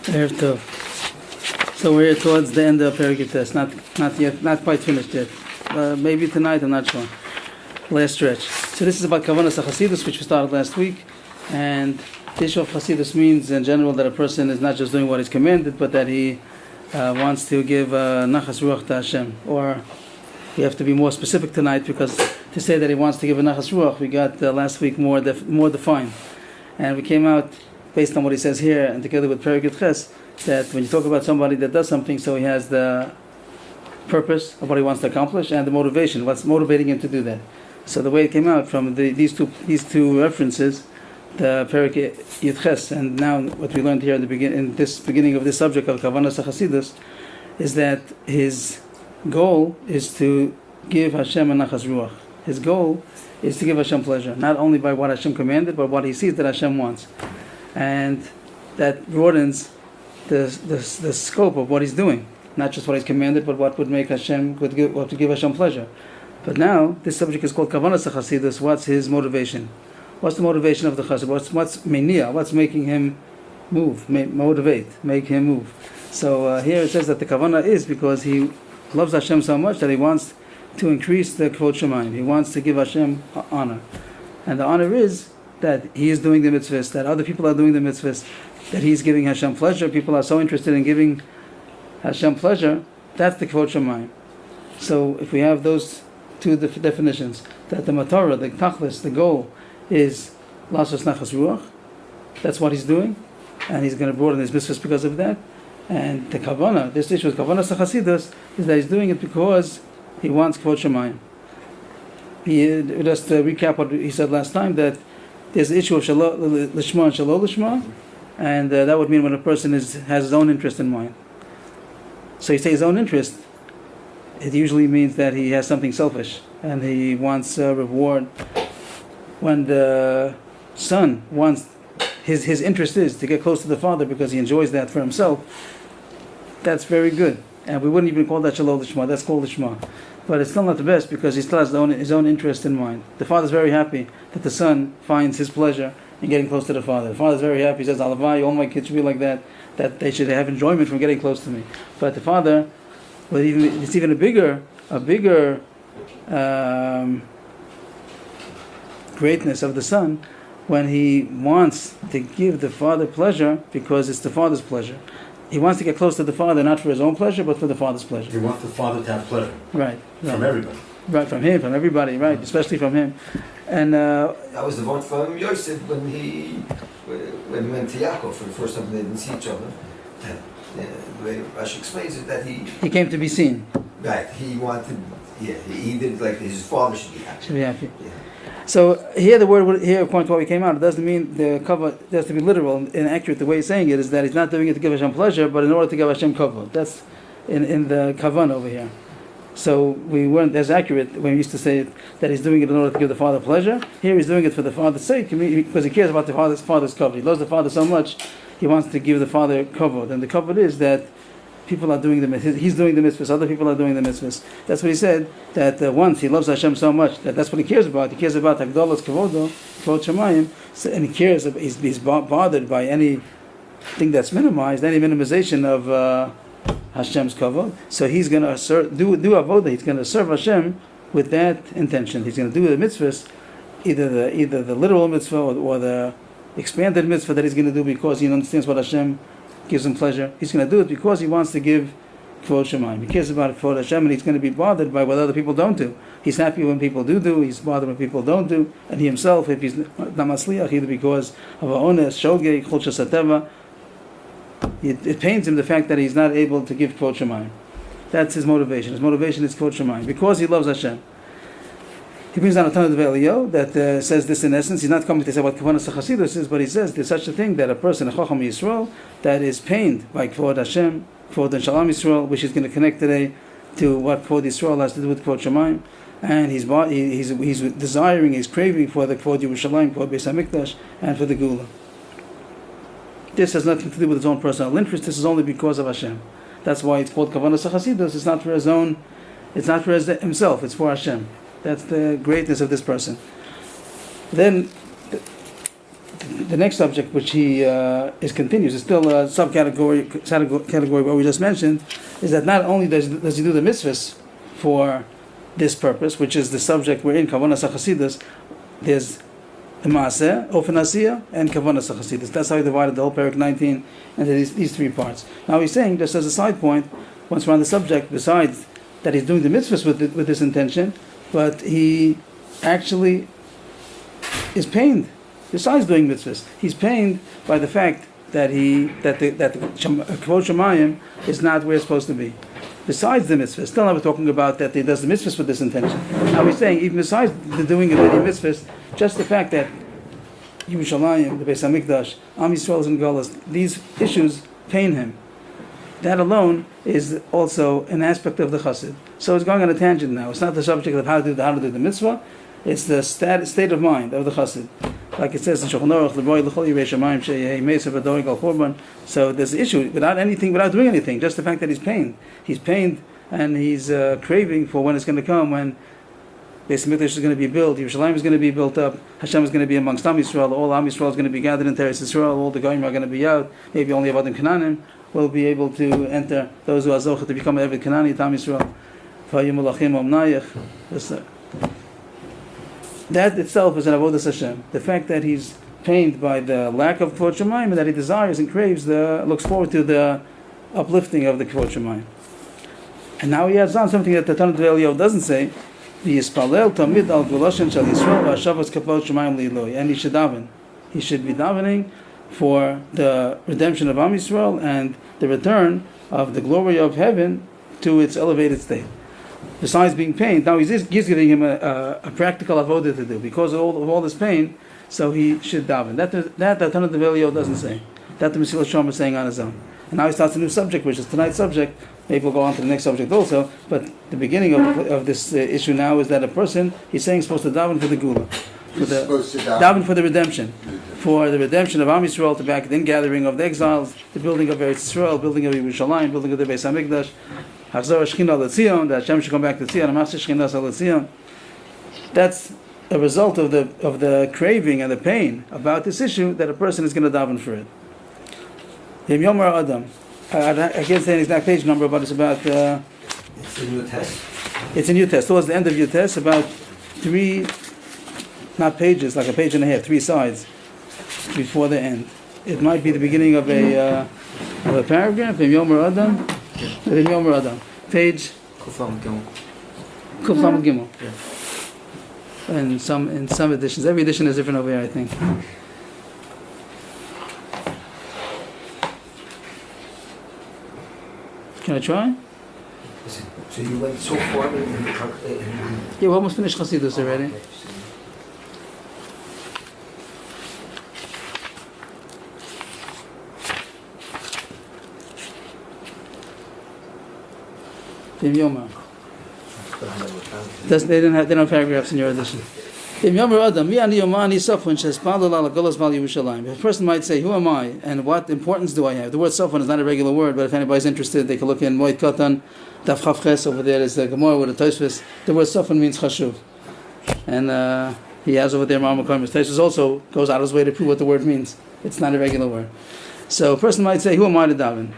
Erev Tov. So we're towards the end of Perek test. Not yet, not quite finished yet. Maybe tonight, I'm not sure. Last stretch. So this is about Kavanas Chassidus, which we started last week. And the issue of Chassidus means in general that a person is not just doing what is commanded, but that he wants to give nachas ruach to Hashem. Or we have to be more specific tonight, because to say that he wants to give a nachas ruach, we got last week more defined. And we came out based on what he says here, and together with Perek Ches, that when you talk about somebody that does something, so he has the purpose of what he wants to accomplish and the motivation, what's motivating him to do that. So the way it came out from these two references, the Perek Ches, and now what we learned here in this beginning of this subject of Kavanas Chassidus, is that his goal is to give Hashem a nachas ruach. His goal is to give Hashem pleasure, not only by what Hashem commanded, but what he sees that Hashem wants. And that broadens the scope of what he's doing, not just what he's commanded, but what would make Hashem, what would give Hashem pleasure. But now this subject is called Kavanas Chassidus. What's his motivation? What's the motivation of the Chassid? What's meniah? What's making him move? Motivate, make him move. So here it says that the Kavanah is because he loves Hashem so much that he wants to increase the Kvod Shemayim. He wants to give Hashem honor, and the honor is that he is doing the mitzvahs, that other people are doing the mitzvahs, that he's giving Hashem pleasure. People are so interested in giving Hashem pleasure. That's the Kvod Shemayim. So if we have those two definitions, that the Matorah, the Tachlis, the goal is Lasos Nachas Ruach, that's what he's doing, and he's going to broaden his mitzvahs because of that. And the Kavanah, this issue with Kavanas Chassidus, is that he's doing it because he wants Kvod Shemayim. Just to recap what he said last time, that there's the issue of Lishma and Shalo Lishma, and that would mean when a person has his own interest in mind. So you say his own interest, it usually means that he has something selfish, and he wants a reward. When the son wants, his interest is to get close to the father because he enjoys that for himself, that's very good. And we wouldn't even call that Shalom Lishma, that's called Lishma. But it's still not the best because he still has his own interest in mind. The father's very happy that the son finds his pleasure in getting close to the father. The father's very happy, he says, Alavai, all my kids should be like that they should have enjoyment from getting close to me. But the father, it's even a bigger greatness of the son when he wants to give the father pleasure because it's the father's pleasure. He wants to get close to the father not for his own pleasure but for the father's pleasure. He wants the father to have pleasure. Right. From everybody. Right, from him, from everybody, right, especially from him. And that was the word from Yosef when he went to Yaakov for the first time. They didn't see each other. The way Rashi explains it, that he came to be seen. Right, he wanted, he did like his father should be happy. Should be happy. Yeah. So here the word here, according to what we came out, it doesn't mean the kavod. It has to be literal and accurate. The way he's saying it is that he's not doing it to give Hashem pleasure, but in order to give Hashem kavod. That's in the kavan over here. So we weren't as accurate when we used to say that he's doing it in order to give the father pleasure. Here he's doing it for the father's sake because he cares about the father's kavod. He loves the father so much, he wants to give the father kavod. And the kavod is that people are doing the mitzvahs. He's doing the mitzvahs. Other people are doing the mitzvahs. That's what he said. That once he loves Hashem so much that's what he cares about. He cares about Hagdolos Kavodo, Kvod Shemayim, and he cares. He's bothered by anything that's minimized, any minimization of Hashem's kavod. So he's going to do avodah. He's going to serve Hashem with that intention. He's going to do the mitzvahs, either the literal mitzvah or the expanded mitzvah that he's going to do because he understands what Hashem gives him pleasure. He's going to do it because he wants to give Kvod Shemayim. He cares about Kvod Hashem, and he's going to be bothered by what other people don't do. He's happy when people do. He's bothered when people don't do. And he himself, if he's not masliach, either because of ha'ones, shogeg, chulshas hateva, it pains him the fact that he's not able to give Kvod Shemayim. That's his motivation. His motivation is Kvod Shemayim because he loves Hashem. He brings down a ton of Velio that says this in essence. He's not coming to say what Kavanas Chassidus is, but he says there's such a thing that a person, a Chacham Yisrael, that is pained by Kvod Hashem, Kvod and Shalom Yisrael, which is going to connect today to what Kvod Yisrael has to do with Kvod Shemayim, and he's desiring, he's craving for the Kvod Yerushalayim, Kvod Beis HaMikdash, and for the Gula. This has nothing to do with his own personal interest. This is only because of Hashem. That's why it's called Kavanas Chassidus. It's not for his own. It's not for himself. It's for Hashem. That's the greatness of this person. Then the next subject, which he continues, is still a category what we just mentioned, is that not only does he do the mitzvahs for this purpose, which is the subject we're in, Kavanas HaChassidus, there's Maaseh, Ofen Asiyah, and Kavanas HaChassidus. That's how he divided the whole Perek 19 into these three parts. Now he's saying, just as a side point, once we're on the subject, besides that he's doing the mitzvahs with this intention, but he actually is pained. Besides doing mitzvahs, he's pained by the fact that the Kvod Shemayim is not where it's supposed to be. Besides the mitzvahs, still now we're talking about that he does the mitzvahs with this intention. Now he's saying, even besides the doing of the mitzvahs, just the fact that Yerushalayim, the Beis Hamikdash, Am Yisrael is in Golos, these issues pain him. That alone is also an aspect of the chassid. So it's going on a tangent now. It's not the subject of how to do the mitzvah. It's the state of mind of the chassid. Like it says in Shulchan Aruch, "L'boy l'chol yirei shamayim she'yehei meser v'doeg al korban." So there's the issue without doing anything. Just the fact that he's pained. He's pained and he's craving for when it's going to come, when Beis Hamikdash is going to be built, Yerushalayim is going to be built up, Hashem is going to be amongst Am Yisrael, all Am Yisrael is going to be gathered in Teretz Yisrael, all the Goyim are going to be out, maybe only Avadim Canaanim will be able to enter, those who are Zochah to become Eved Kanani, Am Yisrael. That itself is an avodas Hashem. The fact that he's pained by the lack of Kvod Shemayim, and that he desires and craves, looks forward to the uplifting of the Kvod Shemayim. And now he adds on something that the Tanakh Eliyahu doesn't say. V'yispalel tamid al gvuloshen shel Yisrael v'ashavas Kvod Shemayim li'iloi. And he should daven. He should be davening for the redemption of Am Yisrael and the return of the glory of heaven to its elevated state. Besides being pained, now he's giving him a practical avodah to do because of all this pain. So he should daven. That the Tanakh Eliyahu doesn't say. That the Mesillas is saying on his own. And now he starts a new subject, which is tonight's subject. Maybe we'll go on to the next subject also. But the beginning of this issue now is that a person, he's saying, is supposed to daven for the gula, daven for the redemption, for the redemption of Am Yisrael, to back the ingathering of the exiles, the building of Eretz Yisrael, building of Yerushalayim, building of the Beis Hamikdash. Hachzor Shechina LeTzion, that Hashem should come back to Tzion. Amaseh Shechina LeTzion. That's a result of the craving and the pain about this issue that a person is going to daven for it. Yom Yomer Adam. I can't say an exact page number, but it's about. It's a new test. It's a new test. Towards the end of your test, about 3, not pages, like a page and a half, 3 sides before the end. It might be the beginning of a paragraph. Yom Yomer Adam. Yom Yomer Adam. Page. Kufam Gimel. Kufam Gimel. Yeah. And in some editions, every edition is different over here, I think. Can I try? So you went so far in the Yeah, we almost finished Chassidus already. They don't have paragraphs in your edition. If a person might say, who am I and what importance do I have? The word sofan is not a regular word, but if anybody's interested, they can look in Moed Katan, Daf Chav Ches, over there is the Gemara with the Tosfos. The word sofan means chashuv. And he has over there Ma'amar Karmis. Tosfos also goes out of his way to prove what the word means. It's not a regular word. So a person might say, who am I to daven?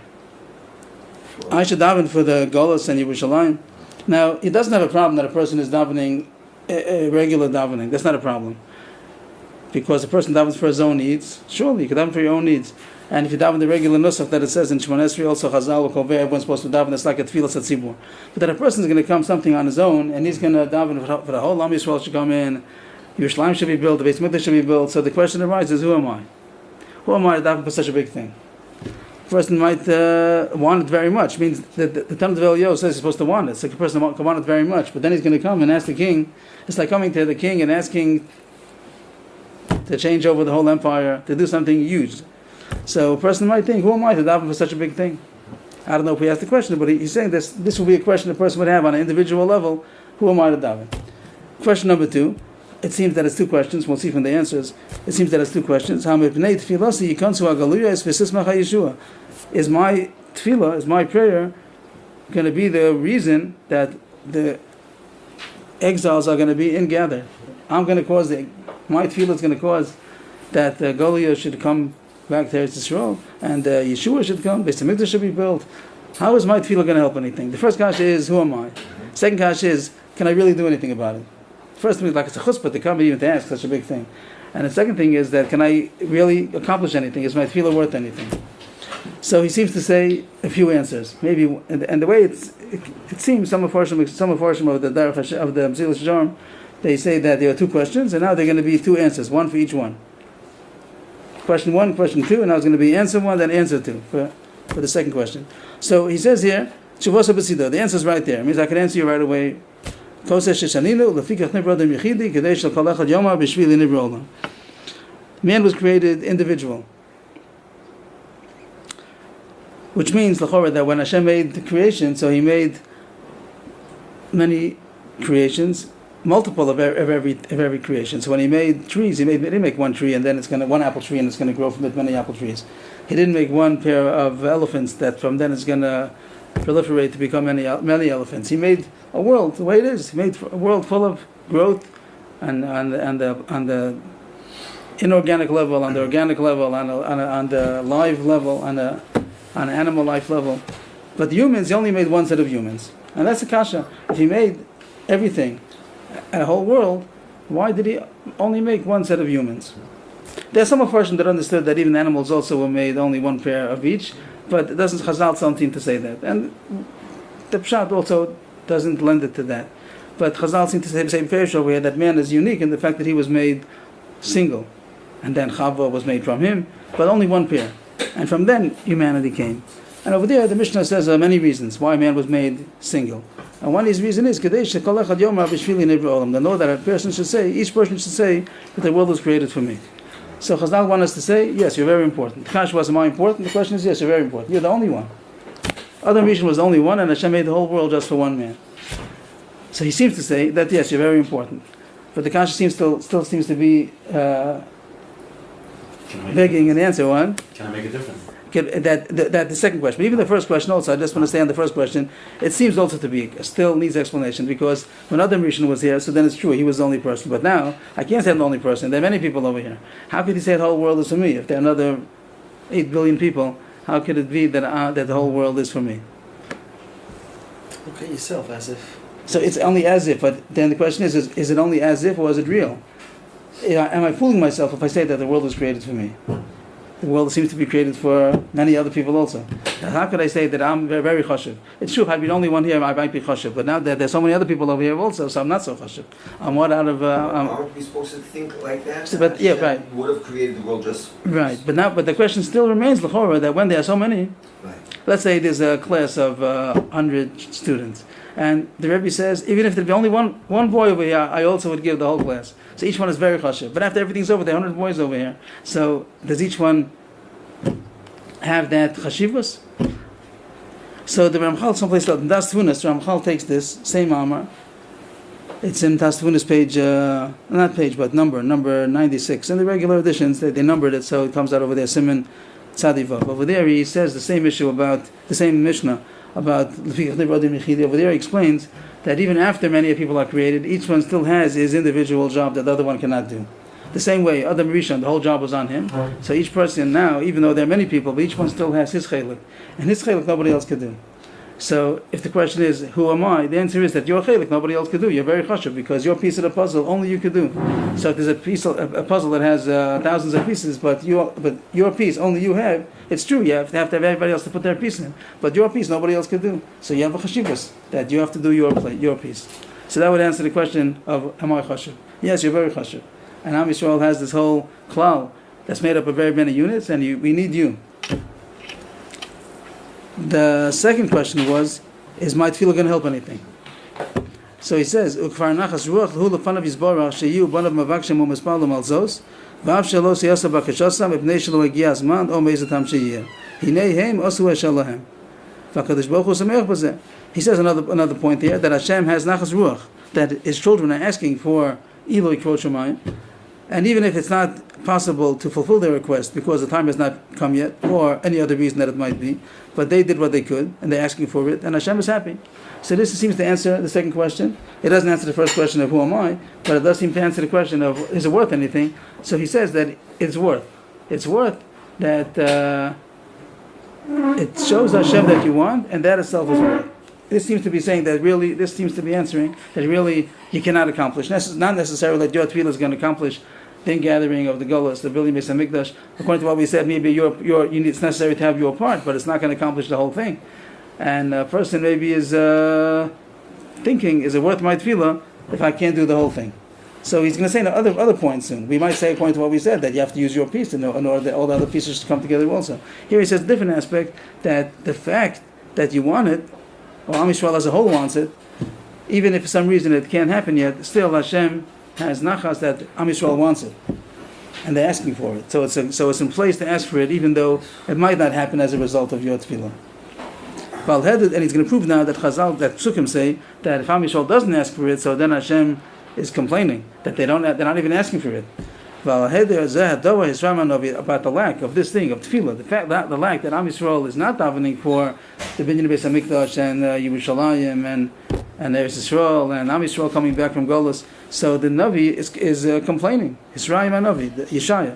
I should daven for the Golos and Yerushalayim. Now, it doesn't have a problem that a person is davening a regular davening. That's not a problem. Because the person davens for his own needs. Surely, you can daven for your own needs. And if you daven the regular nusach that it says in Shemon Esrei, also Chazal, Koveh, everyone's supposed to daven, it's like a tefillah tzibur. But that a person is going to come something on his own, and he's going to daven for the whole Am Yisrael should come in, Yerushalayim should be built, the Beis Hamikdash should be built. So the question arises, who am I? Who am I to daven for such a big thing? A person might want it very much. It means that the Tanakh Eliyahu says he's supposed to want it. So a person can want it very much, but then he's going to come and ask the king. It's like coming to the king and asking to change over the whole empire, to do something huge. So a person might think, who am I to daven for such a big thing? I don't know if he asked the question, but he's saying this will be a question a person would have on an individual level. Who am I to daven? Question number 2. It seems that it's 2 questions. We'll see from the answers. It seems that it's 2 questions. Is my tefillah, is my prayer going to be the reason that the exiles are going to be ingathered? I'm going to cause my tefillah is going to cause that Golia should come back to Eretz Yisrael, and Yeshua should come, Beis HaMikdash should be built. How is my tefillah going to help anything? The first kasha is, who am I? Second kasha is, can I really do anything about it? First thing is, like, it's a chutzpah to come even to ask such a big thing. And the second thing is that, can I really accomplish anything? Is my tefillah worth anything? So he seems to say a few answers. Maybe, and the way it seems, some of the Derech of the Mesillas Yesharim, they say that there are two questions, and now there are going to be two answers, one for each one. Question 1, question 2, and now it's going to be answer 1, then answer 2 for the second question. So he says here, Yeshivas Rabbi Akiva, the answer is right there. It means I can answer you right away. Man was created individual, which means that when Hashem made the creation, so He made many creations, multiple of every creation. So when He made trees, He didn't make one tree and then one apple tree and it's going to grow from it many apple trees. He didn't make one pair of elephants that from then it's going to proliferate to become many elephants. He made a world the way it is. He made a world full of growth and on the inorganic level, on the organic level, on the live level, on the animal life level. But the humans, He only made one set of humans, and that's the kasha. If He made everything, a whole world, why did He only make one set of humans? There are some Mepharshim that understood that even animals also were made only one pair of each, but it doesn't Chazal something to say that, and the Pshat also doesn't lend it to that. But Chazal seem to say the same parish over here, that man is unique in the fact that he was made single, and then Chava was made from him, but only one pair, and from then humanity came. And over there the Mishnah says there are many reasons why man was made single. And one of these reasons is to know that a person should say, each person should say that the world was created for me. So Chazal want us to say, yes, you're very important. The question was, am I important? The question is, yes, you're very important. You're the only one. Adam Rishon was the only one, and Hashem made the whole world just for one man. So he seems to say that, yes, you're very important. But the kasha still seems to be begging an answer. One. Can I make a difference? That the second question, but even the first question also, I just want to say on the first question, it seems also to be, still needs explanation, because when Adam Rishon was here, so then it's true, he was the only person. But now, I can't say I'm the only person, there are many people over here. How could he say the whole world is for me? If there are another 8 billion people, how could it be that the whole world is for me? Look at yourself as if. So it's only as if, but then the question is it only as if or is it real? Am I fooling myself if I say that the world was created for me? The world seems to be created for many other people also. How could I say that I'm very, very chashiv? It's true, if I'd be the only one here, I might be chashiv. But now that there's so many other people over here also, so I'm not so chashiv. I'm what out of... Aren't we supposed to think like that? But yeah, right. Would have created the world just... Right, but the question still remains, l'chora, that when there are so many... Right. Let's say there's a class of 100 students. And the Rebbe says, even if there'd be only one boy over here, I also would give the whole class. So each one is very chashiv. But after everything's over, there are 100 boys over here. So does each one have that chashivus? So the Ramchal, someplace else, in Das Tvunas, Ramchal takes this same Amar. It's in Das Tvunas page, not page, but number 96. In the regular editions, they numbered it, so it comes out over there, Siman Tzadivav. Over there, he says the same issue about, the same Mishnah, about over there he explains that even after many people are created, each one still has his individual job that the other one cannot do. The same way, Adam Rishon, the whole job was on him. So each person now, even though there are many people, but each one still has his chelik. And his chelik nobody else could do. So if the question is, who am I? The answer is that your chelik nobody else could do. You're very chashuv because your piece of the puzzle only you could do. So if there's a puzzle that has thousands of pieces, but your piece only you have, it's true, you have to have everybody else to put their piece in. But your piece nobody else could do. So you have a chashivus that you have to do your piece. So that would answer the question of, am I chashuv? Yes, you're very chashuv. And Am Yisrael has this whole klal that's made up of very many units, and we need you. The second question was, is my tefillah going to help anything? So he says, "Ukfar nachas ruach hu lefanav yizborach sheyu banav mavakshem u'mispalu malzos v'av shelo siyasa bakashasam ipnei shelo hagia zman o meizatam sheyeh hinei heim osu eshalahem v'akadosh baruch hu sameach b'zeh." He says another point here that Hashem has nachas ruach, that His children are asking for Eloi Kvod Shemayim, And even if it's not possible to fulfill their request because the time has not come yet, or any other reason that it might be, but they did what they could, and they're asking for it, and Hashem is happy. So this seems to answer the second question. It doesn't answer the first question of who am I, but it does seem to answer the question of is it worth anything? So he says that it's worth. It's worth that it shows Hashem that you want, and that itself is worth. This seems to be saying that really, this seems to be answering that really you cannot accomplish. Not necessarily that your tefillah is going to accomplish the ingathering of the Golos, the building of Mikdash. According to what we said, maybe it's necessary to have your part, but it's not going to accomplish the whole thing. And a person maybe is thinking, is it worth my tefillah if I can't do the whole thing? So he's going to say other points soon. We might say, according to what we said, that you have to use your piece in order that all the other pieces to come together also. Here he says a different aspect, that the fact that you want it, or Am Yisrael as a whole wants it, even if for some reason it can't happen yet, still Hashem has nachas that Am Yisrael wants it, and they're asking for it. So it's in place to ask for it, even though it might not happen as a result of your tefillah. And he's going to prove now that Chazal, that Psukim say that if Am Yisrael doesn't ask for it, so then Hashem is complaining that they're not even asking for it. About the lack of this thing of tefillah, the fact that the lack that Am Yisrael is not davening for the binyan Beis Hamikdash and Yerushalayim and Eretz Yisrael and Am Yisrael coming back from Golus. So the Navi is complaining. Yisrael Navi, Yeshaya.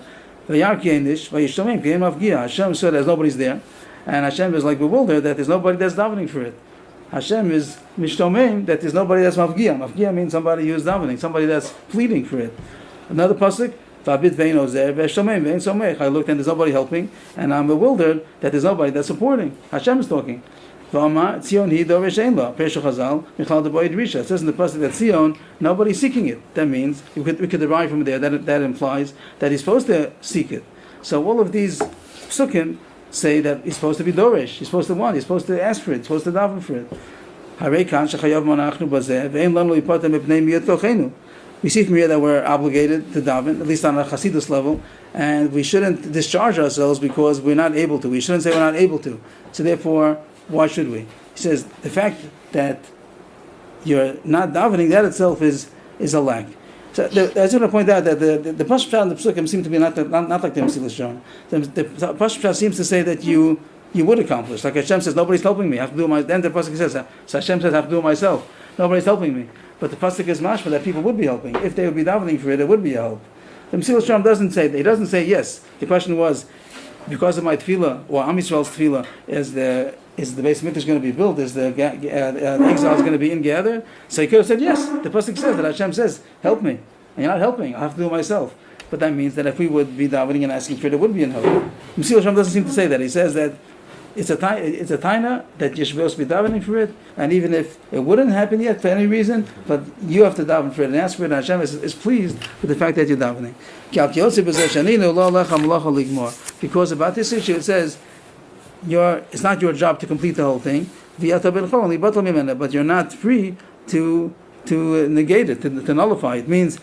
Hashem said there's nobody's there, and Hashem is like bewildered that there's nobody that's davening for it. Hashem is mishtomim that there's nobody that's mafgia. Mafgia means somebody who's davening, somebody that's pleading for it. Another pasuk. I looked and there's nobody helping, and I'm bewildered that there's nobody that's supporting. Hashem is talking. It says in the pasuk that Zion, nobody's seeking it. That means we could derive from there that implies that he's supposed to seek it. So all of these psukim say that he's supposed to be doresh, he's supposed to want, he's supposed to ask for it, he's supposed to daven for it. We see from here that we're obligated to daven, at least on a Chassidus level, and we shouldn't discharge ourselves because we're not able to. We shouldn't say we're not able to. So therefore, why should we? He says the fact that you're not davening, that itself is a lack. So I just want to point out that the Pashut and the Psukim seem to be not like the Mesillas John. The Pashut seems to say that you would accomplish. Like Hashem says, nobody's helping me. I have to do it myself. Then the Pasuk says, so Hashem says, I have to do it myself. Nobody's helping me. But the pasuk is mashma that people would be helping. If they would be davening for it, it would be a help. The Mesillas Rabbi doesn't say that. He doesn't say yes. The question was, because of my tefillah, or Am Yisrael's tefillah, is the Beis Mikdash going to be built? Is the exile is going to be ingathered? So he could have said yes. The pasuk says that Hashem says, help me. And you're not helping. I have to do it myself. But that means that if we would be davening and asking for it, it would be in help. Mesillas Rabbi doesn't seem to say that. He says that it's a taina that you're supposed to be davening for it, and even if it wouldn't happen yet for any reason, but you have to daven for it and ask for it, and Hashem is pleased with the fact that you're davening. Because about this issue, it says it's not your job to complete the whole thing, but you're not free to negate it, to nullify it. It means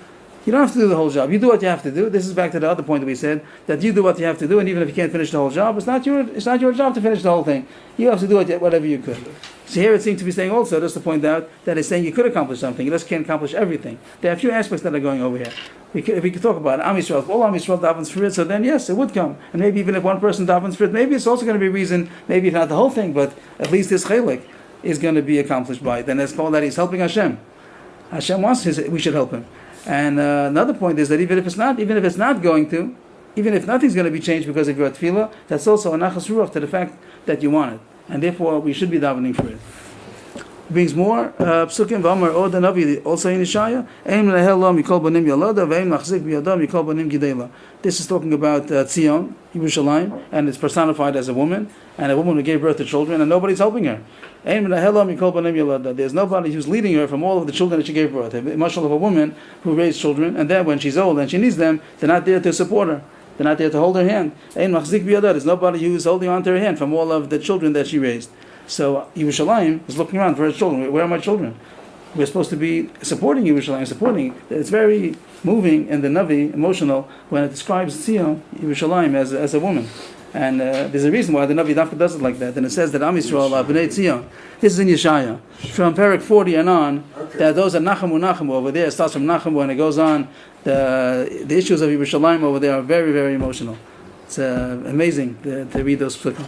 you don't have to do the whole job. You do what you have to do. This is back to the other point that we said, that you do what you have to do, and even if you can't finish the whole job, it's not your job to finish the whole thing. You have to do whatever you could. So here it seems to be saying also, just to point out, that it's saying you could accomplish something. You just can't accomplish everything. There are a few aspects that are going over here. If we could talk about it, Am Yisrael, if all Am Yisrael davens for it, so then yes, it would come. And maybe even if one person davens for it, maybe it's also going to be a reason, maybe not the whole thing, but at least this chelik is going to be accomplished by it. Then it's called that he's helping Hashem. Hashem wants we should help him. And another point is that even if it's not going to, even if nothing's going to be changed because of your tefillah, that's also a nachas ruach to the fact that you want it, and therefore we should be davening for it. Brings more psukim v'amar od Navi also in Yeshaya. Eim lehel lo mikol banim yalada ve'eim lachzik biyada mikol banim gidela. This is talking about Zion, Yerushalayim, and it's personified as a woman, and a woman who gave birth to children, and nobody's helping her. There's nobody who's leading her from all of the children that she gave birth. A mashal of a woman who raised children, and then when she's old and she needs them, they're not there to support her. They're not there to hold her hand. There's nobody who's holding on to her hand from all of the children that she raised. So Yerushalayim is looking around for her children. Where are my children? We're supposed to be supporting Yerushalayim, supporting. It's very moving in the Navi, emotional, when it describes Zion, Yerushalayim, as a woman. And there's a reason why the Navi Dafka does it like that. And it says that Am Yisrael, B'nai Tzion. This is in Yeshaya. From Perek 40 and on, that those are Nachamu over there. It starts from Nachamu and it goes on. The issues of Yerushalayim over there are very, very emotional. It's amazing to read those psukim.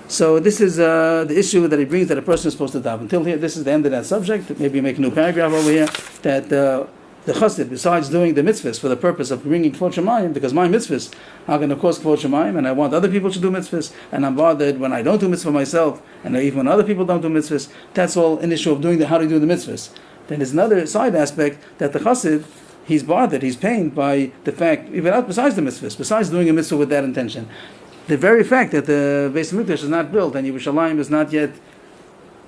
So this is the issue that he brings that a person is supposed to daven. Until here, this is the end of that subject. Maybe make a new paragraph over here that the chassid, besides doing the mitzvahs for the purpose of bringing kvod shemayim, because my mitzvahs are going to cause kvod shemayim, and I want other people to do mitzvahs, and I'm bothered when I don't do mitzvah myself, and even when other people don't do mitzvahs. That's all an issue of doing how to do the mitzvahs. Then there's another side aspect that the chassid, he's bothered, he's pained by the fact, even besides the mitzvahs, besides doing a mitzvah with that intention, the very fact that the Beis Hamikdash is not built and Yerushalayim is not yet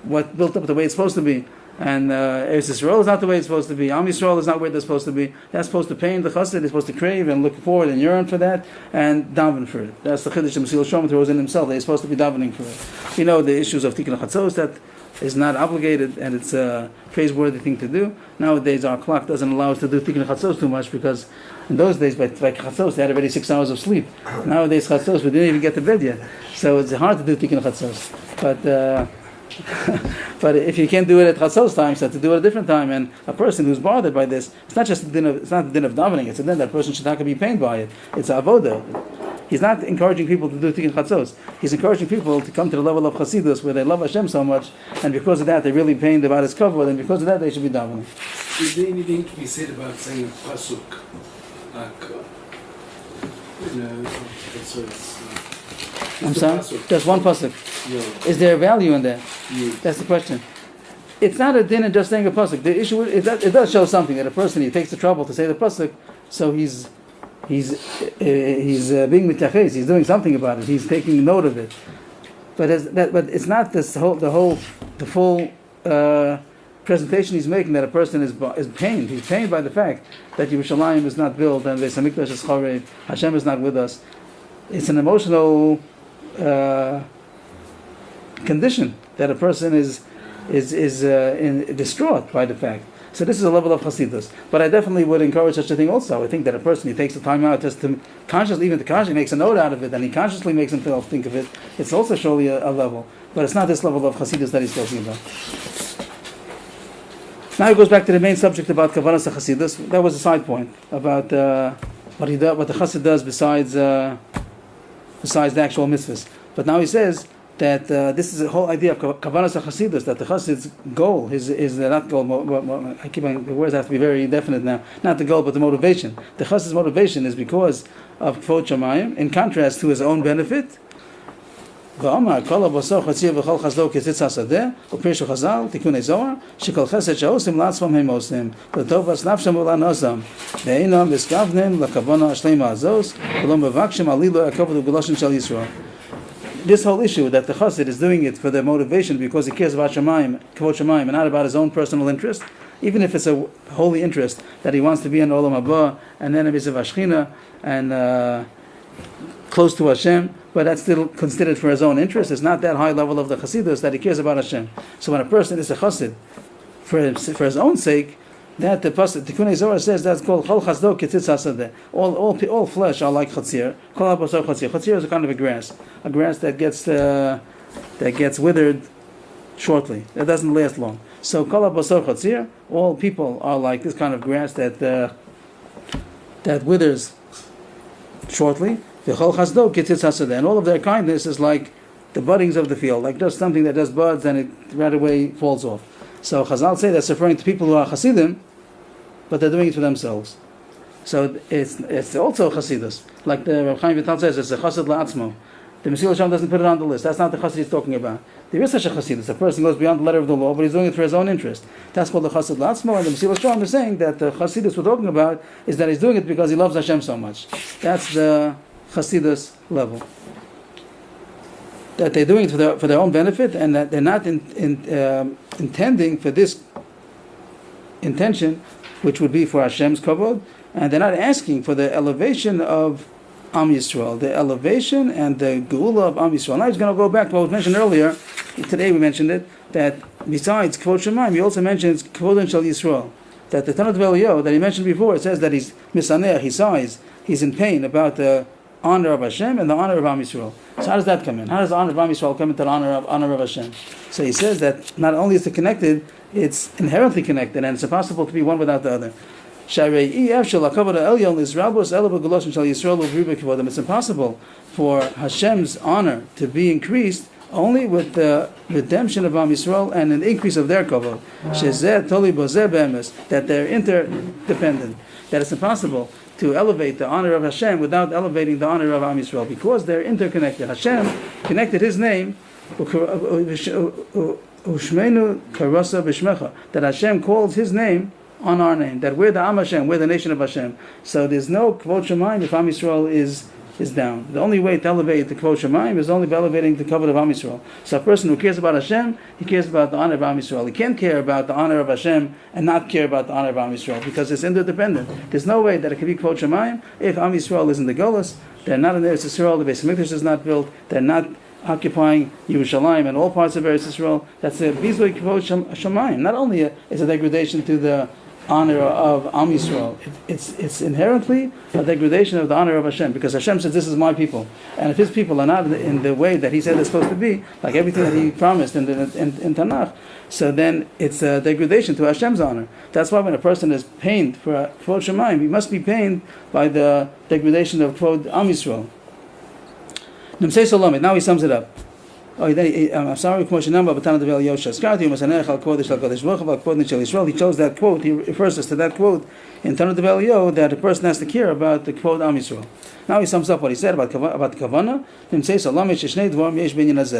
built up the way it's supposed to be, and Eretz Yisrael is not the way it's supposed to be, Am Yisrael is not where they're supposed to be, that's supposed to pain the chassid, they're supposed to crave and look forward and yearn for that and daven for it. That's the Chiddush of Mesillas throws in himself. They're supposed to be davening for it. You know the issues of Tikkun Chatzos, that is not obligated and it's a praiseworthy thing to do. Nowadays our clock doesn't allow us to do Tikkun Chatzos too much, because in those days by Chatzos they had already 6 hours of sleep. Nowadays Chatzos we didn't even get to bed yet, so it's hard to do Tikkun Chatzos. But if you can't do it at Chatzos time, so to do it at a different time, and a person who's bothered by this, it's not just it's not the din of davening, it's a din that person should not be pained by it. It's avoda. He's not encouraging people to do Tikkun Chatzos. He's encouraging people to come to the level of Chassidus where they love Hashem so much, and because of that they're really pained about His kavod, and because of that they should be davening. Is there anything to be said about saying a pasuk? Like, I'm sorry? Just one pasuk. Yeah. Is there a value in that? Yes. That's the question. It's not a din in just saying a pasuk. The issue it does show something that a person, he takes the trouble to say the pasuk, so he's being mitachez. He's doing something about it. He's taking note of it. But it's not the full presentation he's making that a person is pained. He's pained by the fact that Yerushalayim is not built and Beis Hamikdash is charev. Hashem is not with us. It's an emotional condition that a person is distraught by the fact. So this is a level of Chassidus. But I definitely would encourage such a thing also. I think that a person, he takes the time out just to consciously makes a note out of it, and he consciously makes himself think of it. It's also surely a level. But it's not this level of Chassidus that he's talking about. Now he goes back to the main subject about Kavanas Chassidus. That was a side point about what the Chassid does besides the actual mitzvahs. But now he says that this is the whole idea of Kavanas Chassidus, that the Chassid's goal is not goal. The words have to be very definite now. Not the goal, but the motivation. The Chassid's motivation is because of Kvod Shamayim, in contrast to his own benefit. ואומר, כל הבשר חציר וכל חסדו כציץ השדה, ופירשו חז"ל, תיקוני זוהר, שכל חסד שעושים לעצמם הם עושים, לטובת נפשם ולנוסם, ואינם מסכוונים לכוונה השלמה הזאת, ולא מבקשים עלילו הכבוד וגלושן של ישראל. This whole issue that the chassid is doing it for the motivation because he cares about Shemayim, Kvod Shemayim, and not about his own personal interest, even if it's a holy interest that he wants to be in Olam Haba, and then enemies of Ashchina, and close to Hashem, but that's still considered for his own interest. It's not that high level of the Chassidus that he cares about Hashem. So when a person is a chassid for his own sake, that the pasuk Tikunei Zohar says that's called Chol Chasdo Ketzitz Hasadeh. All flesh are like chatzir. Kol habasar chatzir. Chatzir is a kind of a grass that gets withered shortly. That doesn't last long. So Kol habasar chatzir. All people are like this kind of grass that withers shortly. V'chol Chasdo Ketzitz Hasadeh. And all of their kindness is like the buddings of the field, like just something that does buds and it right away falls off. So Chazal say that's referring to people who are Hasidim, but they're doing it for themselves. So it's also Chassidus. Like the Reb Chaim Vital says, it's a Chassid la'atzmo. The Mesillas doesn't put it on the list. That's not the Chassid he's talking about. There is such a Chassidus. A person goes beyond the letter of the law, but he's doing it for his own interest. That's called the Chassid la'atzmo. And the Mesillas is saying that the Chassidus we're talking about is that he's doing it because he loves Hashem so much. That's the Chassidus level. That they're doing it for their own benefit, and that they're not intending for this intention, which would be for Hashem's kavod, and they're not asking for the elevation of Am Yisrael, the elevation and the geula of Am Yisrael. Now he's going to go back to what was mentioned earlier. Today we mentioned it, that besides Kvod Shemayim, he also mentions Kvod Shel Yisrael. That the Tanat V'Eliyahu that he mentioned before, it says that he's misaneach, he sighs, he's in pain about the honor of Hashem and the honor of Am Yisrael. So how does that come in? How does the honor of Am Yisrael come into the honor of Hashem? So he says that not only is it connected, it's inherently connected, and it's impossible to be one without the other. It's impossible for Hashem's honor to be increased only with the redemption of Am Yisrael and an increase of their kavod. That they're interdependent. That it's impossible to elevate the honor of Hashem without elevating the honor of Am Yisrael, because they're interconnected. Hashem connected His name, that Hashem calls His name on our name, that we're the Am Hashem, we're the nation of Hashem. So there's no Kvod Shemaim if Am Yisrael is down. The only way to elevate the Kvod Shemaim is only by elevating the covenant of Am Yisrael. So a person who cares about Hashem, he cares about the honor of Am Yisrael. He can't care about the honor of Hashem and not care about the honor of Am Yisrael, because it's interdependent. There's no way that it can be Kvod Shemaim if Am Yisrael is in the Golus, they're not in Eretz Yisrael, the Beis Hamikdash is not built, they're not occupying Yerushalayim and all parts of Eretz Yisrael. That's a bizui Kvod Shemaim. Not only is a degradation to the honor of Am Yisrael, it's inherently a degradation of the honor of Hashem, because Hashem says, this is my people, and if His people are not in the way that He said they're supposed to be, like everything that He promised in Tanakh, so then it's a degradation to Hashem's honor. That's why when a person is pained for Kvod Shemaim, he must be pained by the degradation of Kvod Am Yisrael. Now he sums it up. I'm sorry, he chose that quote, he refers us to that quote in Tanu Devel that a person has to care about the quote Am Yisrael. Now he sums up what he said about Kavanah.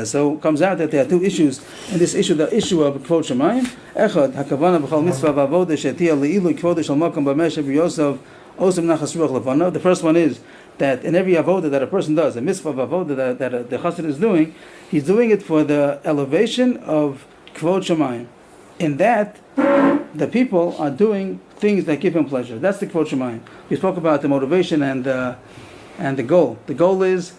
So it comes out that there are two issues in this issue, the issue of Kvod Shemayim. Echad, HaKavanah b'chol mitzvah v'avodah she'tiyah le'ilu kvod shel makom b'meshev v'yosef osem nachas ruach levana. The first one is that in every avodah that a person does, a mitzvah of avodah that the chassid is doing, he's doing it for the elevation of Kvod Shemayim. In that, the people are doing things that give him pleasure. That's the Kvod Shemayim. We spoke about the motivation and the goal. The goal is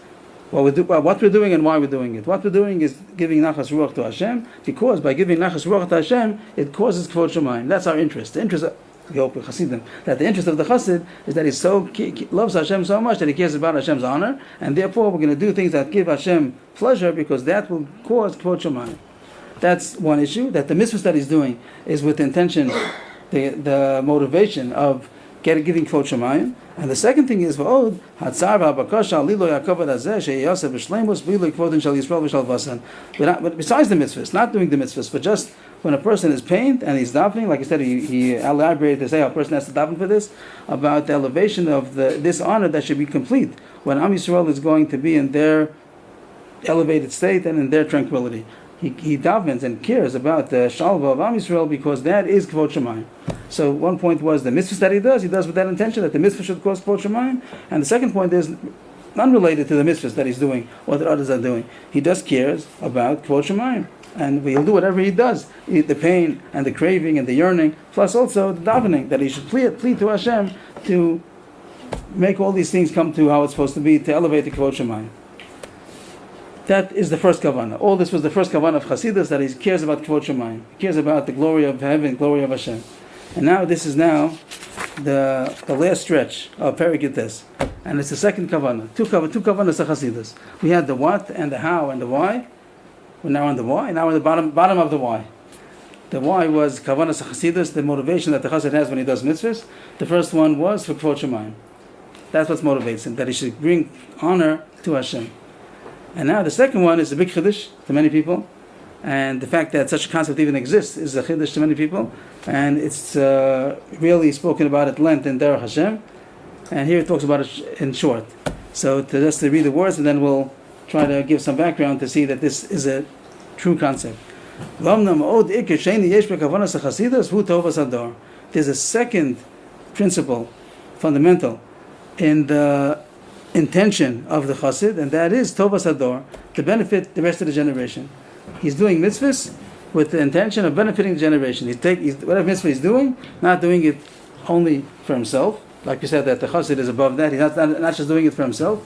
what we're doing and why we're doing it. What we're doing is giving nachas ruach to Hashem, because by giving nachas ruach to Hashem, it causes Kvod Shemayim. That's our interest. The interest of Chassidim, that the interest of the Chassid is that he loves Hashem so much that he cares about Hashem's honor, and therefore we're going to do things that give Hashem pleasure, because that will cause Kvod Shemayim. That's one issue. That the mitzvahs that he's doing is with the intention, the motivation of giving Kvod Shemayim. And the second thing is but besides the mitzvahs, not doing the mitzvahs, but just when a person is pained and he's davening, like I said, he elaborated to say how a person has to daven for this, about the elevation of this honor that should be complete when Am Yisrael is going to be in their elevated state and in their tranquility. He davens and cares about the shalva of Am Yisrael, because that is Kvod Shemayim. So one point was the mitzvahs that he does with that intention, that the mitzvah should cause Kvod Shemayim. And the second point is unrelated to the mitzvahs that he's doing or that others are doing. He just cares about Kvod Shemayim. And he'll do whatever he does, the pain and the craving and the yearning, plus also the davening, that he should plead to Hashem to make all these things come to how it's supposed to be, to elevate the Kvod Shemayim. That is the first kavanah. All this was the first kavanah of Chassidus, that he cares about Kvod Shemayim. He cares about the glory of heaven, glory of Hashem. And now this is now the last stretch of Perek Yutes. And it's the second kavanah. Two kavanahs of Chassidus. We had the what and the how and the why. We're now on the why. Now we're at the bottom of the why. The why was Kavanas Chassidus, the motivation that the Chassid has when he does mitzvahs. The first one was for Kvod Shemayim. That's what motivates him, that he should bring honor to Hashem. And now the second one is the big chiddush to many people, and the fact that such a concept even exists is a chiddush to many people, and it's really spoken about at length in Derech Hashem. And here it talks about it in short. So just to read the words, and then we'll try to give some background to see that this is a true concept. There's a second principle, fundamental, in the intention of the Chassid, and that is Tovas Hador, to benefit the rest of the generation. He's doing mitzvahs with the intention of benefiting the generation. Whatever mitzvah he's doing, not doing it only for himself. Like we said, that the Chassid is above that. He's not just doing it for himself,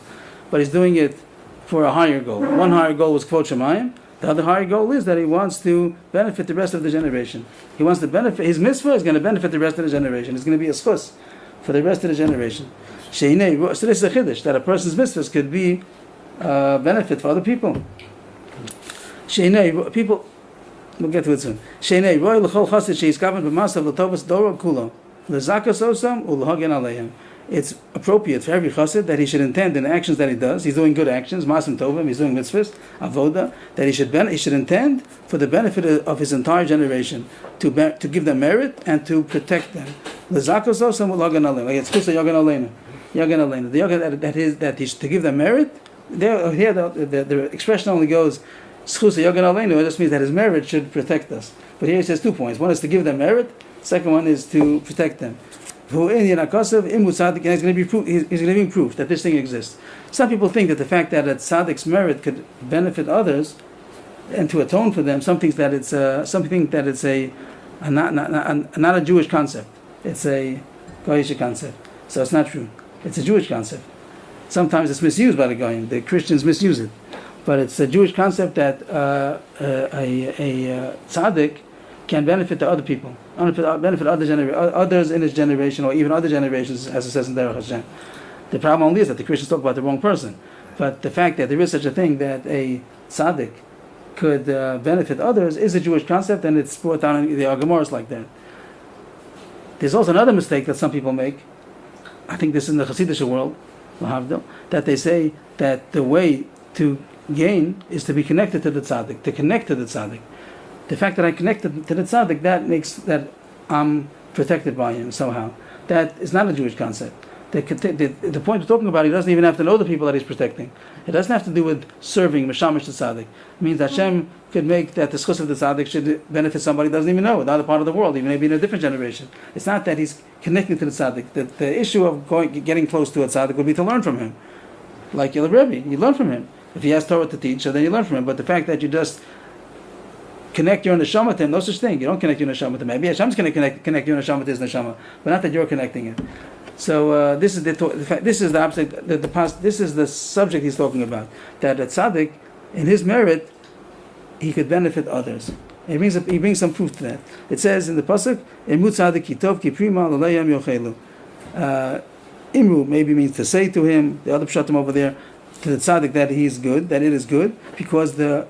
but he's doing it for a higher goal. One higher goal was Kvod Shemayim. The other higher goal is that he wants to benefit the rest of the generation. He wants to benefit, his mitzvah is going to benefit the rest of the generation. It's going to be a schus for the rest of the generation. Sheinei, so this is a chiddush, that a person's mitzvahs could be benefit for other people. Sheinei, people, we'll get to it soon. Sheinei, roy l'chol chassid she'iskaven b'masav l'tovas doro kulo, l'zakas osam u'l'hagen aleim. It's appropriate for every chassid that he should intend in the actions that he does. He's doing good actions, masim tovim. He's doing mitzvahs, avoda. That he should intend for the benefit of his entire generation, to give them merit and to protect them. L'zakos osam u'l'hagen aleim. Like it's kusa yagen aleinu, yagen aleinu. The yagen that he should to give them merit. Here the expression only goes schusa yagen aleinu. It just means that his merit should protect us. But here he says 2 points. One is to give them merit. Second one is to protect them. He's going to be proof that this thing exists. Some people think that the fact that a tzaddik's merit could benefit others and to atone for them, some think that it's not a Jewish concept. It's a Goyish concept. So it's not true. It's a Jewish concept. Sometimes it's misused by the Goyim. The Christians misuse it, but it's a Jewish concept that a tzaddik can benefit the other people, benefit others in his generation, or even other generations, as it says in Derech Hashem. The problem only is that the Christians talk about the wrong person. But the fact that there is such a thing that a tzaddik could benefit others is a Jewish concept, and it's brought down in the Gemara like that. There's also another mistake that some people make. I think this is in the Chassidus world, that they say that the way to gain is to be connected to the tzaddik, to connect to the tzaddik. The fact that I connected to the tzaddik, that makes that I'm protected by him somehow. That is not a Jewish concept. The point we're talking about, he doesn't even have to know the people that he's protecting. It doesn't have to do with serving meshamish the tzaddik. It means that Hashem could make that the schus of the tzaddik should benefit somebody he doesn't even know, another part of the world, even maybe in a different generation. It's not that he's connecting to the tzaddik. The issue of getting close to a tzaddik would be to learn from him. Like your Rebbe, you learn from him. If he has Torah to teach, so then you learn from him. But the fact that you just connect your neshama to him, no such thing. You don't connect your neshama to him. Maybe Hashem's going to connect your neshama to his neshama, but not that you're connecting it. So this is the opposite. This is the subject he's talking about. That a tzaddik, in his merit, he could benefit others. He brings some proof to that. It says in the pasuk, "Imu tzaddik kitov kiprima l'leiyam yochelu." Imru maybe means to say to him. The other pshatim over there, to the tzaddik, that he is good, that it is good, because the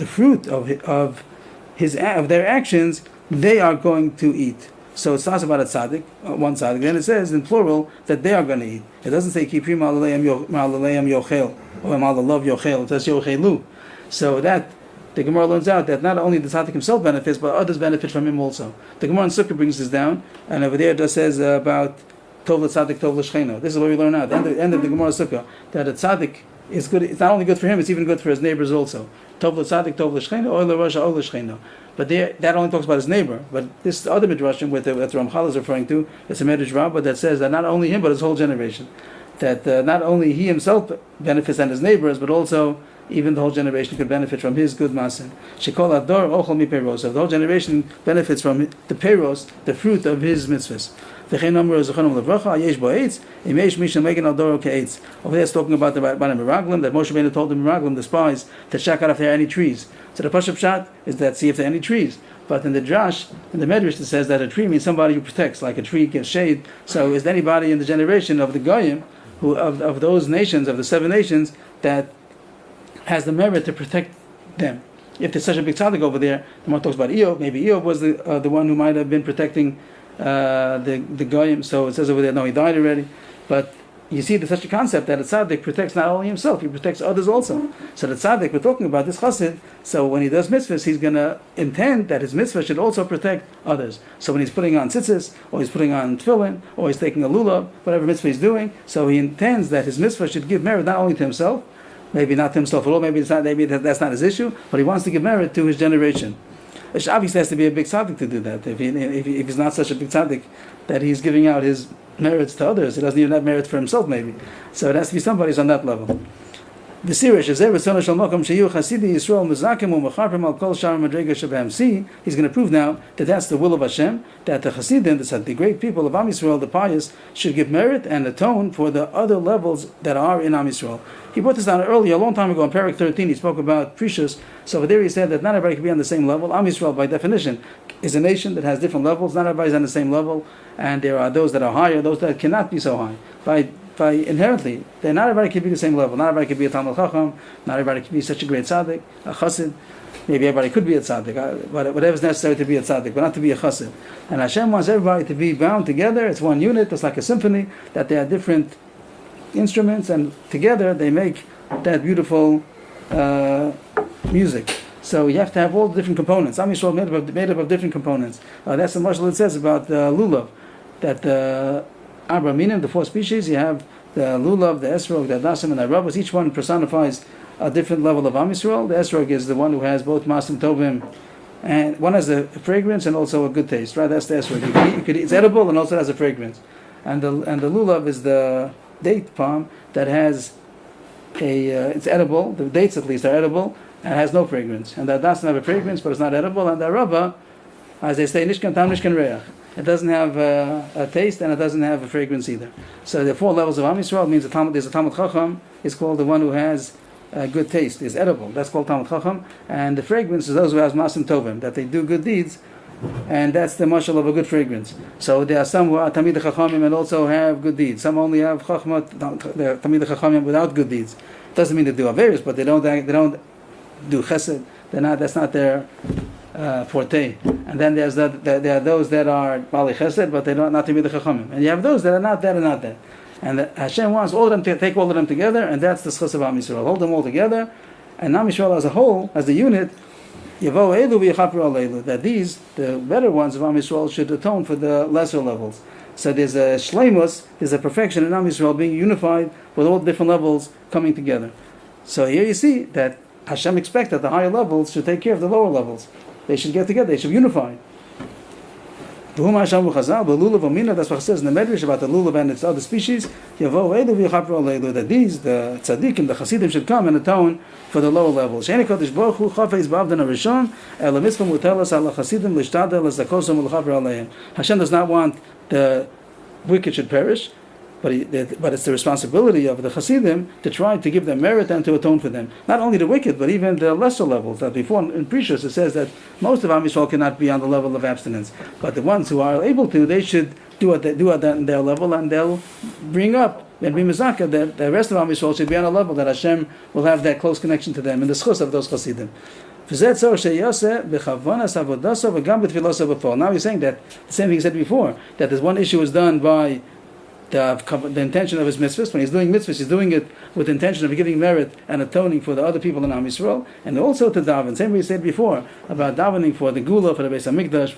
fruit of their actions they are going to eat. So it talks about a tzaddik, one tzaddik. Then it says in plural that they are going to eat. It doesn't say kiprim ma'alaleyam yochel or ma'alalav yochel. It says yochelu. So that the Gemara learns out that not only the tzaddik himself benefits, but others benefit from him also. The Gemara in Sukkah brings this down, and over there it just says about tov l'tzaddik tov l'shcheno. This is what we learn out. The end of the Gemara Sukkah, that a tzaddik is good. It's not only good for him; it's even good for his neighbors also. Tov l'tzaddik tov l'shcheno, or l'rasha or l'shcheno. But that only talks about his neighbor. But this other midrashim, that Ramchal is referring to, it's a midrash rabbah that says that not only him, but his whole generation. That not only he himself benefits and his neighbors, but also even the whole generation could benefit from his good masin. Shekol ador ochol mi peiros. The whole generation benefits from the peiros, the fruit of his mitzvahs. Over there it's talking about the Miraglim, that Moshe Rabbeinu told the Miraglim, the spies, to check out if there are any trees. So the Pashup Pshat is that see if there are any trees. But in the Drash, in the Medrash, it says that a tree means somebody who protects, like a tree gives shade. So is there anybody in the generation of the Goyim, who of those nations, of the 7 nations, that has the merit to protect them? If there's such a big tzaddik over there, the Gemara talks about Eob. Maybe Eob was the one who might have been protecting the Goyim. So it says over there, no, he died already. But you see, there's such a concept that a tzaddik protects not only himself, he protects others also. So the tzaddik, we're talking about this chassid, so when he does mitzvahs, he's going to intend that his mitzvah should also protect others. So when he's putting on tzitzis, or he's putting on tefillin, or he's taking a lulav, whatever mitzvah he's doing, so he intends that his mitzvah should give merit not only to himself, maybe not to himself at all, maybe that's not his issue, but he wants to give merit to his generation. It obviously has to be a big tzaddik to do that. If he's not such a big tzaddik that he's giving out his merits to others, he doesn't even have merit for himself maybe. So it has to be somebody who's on that level. See, he's going to prove now that that's the will of Hashem, that the Chassidim, the great people of Am Yisrael, the pious, should give merit and atone for the other levels that are in Am Yisrael. He brought this down earlier, a long time ago, in Perek 13, he spoke about precious. So over there he said that not everybody can be on the same level. Am Yisrael, by definition, is a nation that has different levels. Not everybody's on the same level, and there are those that are higher, those that cannot be so high. By inherently, not everybody can be the same level. Not everybody can be a Talmud Chacham. Not everybody can be such a great tzaddik, a chassid. Maybe everybody could be a tzaddik, whatever's necessary to be a tzaddik, but not to be a chassid. And Hashem wants everybody to be bound together. It's one unit. It's like a symphony, that they are different instruments, and together they make that beautiful music. So you have to have all the different components. Am Yisrael made up of different components. That's the mashal it says about lulav, that the Arba Minim, the 4 species, you have the lulav, the esrog, the adasim, and the rabbis. Each one personifies a different level of Am Yisrael. The esrog is the one who has both masim tovim, and one has a fragrance and also a good taste. Right, that's the esrog. You could eat, it's edible and also has a fragrance. And the lulav is the date palm that has it's edible. The dates at least are edible and has no fragrance. And the doesn't have a fragrance, but it's not edible. And the rabba, as they say, nishkan tam nishkan reach. It doesn't have a taste and it doesn't have a fragrance either. So the 4 levels of Am Yisrael means there's a Talmud Chacham. It's called the one who has a good taste, is edible. That's called Talmud Chacham. And the fragrance is those who have masim tovim, that they do good deeds. And that's the mashal of a good fragrance. So there are some who are Tamid Chachamim and also have good deeds. Some only have Chachmat, Tamid Chachamim without good deeds. Doesn't mean they do Averis, but they don't do Chesed. That's not their forte. And then there are those that are Bali Chesed, but they don't not Tamid Chachamim. And you have those that are not that and not that. And Hashem wants all of them to take all of them together, and that's the Schus of Am Yisrael. Hold them all together, and Am Yisrael as a whole, as the unit, that these, the better ones of Am Yisrael, should atone for the lesser levels. So there's a shleimus, there's a perfection in Am Yisrael being unified with all different levels coming together. So here you see that Hashem expects that the higher levels should take care of the lower levels. They should get together, they should unify. The lulav amina, that's what it says in the Medrash about the lulav and its other species. That these, the tzaddikim, the chassidim, should come and atone for the lower levels. Hashem does not want the wicked should perish, but it's the responsibility of the Hasidim to try to give them merit and to atone for them. Not only the wicked, but even the lesser levels. That before in Precious it says that most of Am Yisrael cannot be on the level of abstinence, but the ones who are able to, they should do at their level, and they'll bring up and be mizaka that the rest of Am Yisrael should be on a level that Hashem will have that close connection to them in the schus of those Hasidim. Now he's saying that the same thing he said before, that this one issue is done by the intention of his mitzvahs. When he's doing mitzvahs, he's doing it with the intention of giving merit and atoning for the other people in Am Yisrael, and also to daven. Same way he said before about davening for the Gula, for the Beis Hamikdash,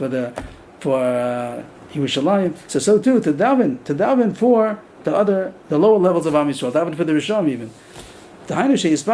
for Yerushalayim. So too to daven for the lower levels of Am Yisrael, daven for the Rishon even. Three things to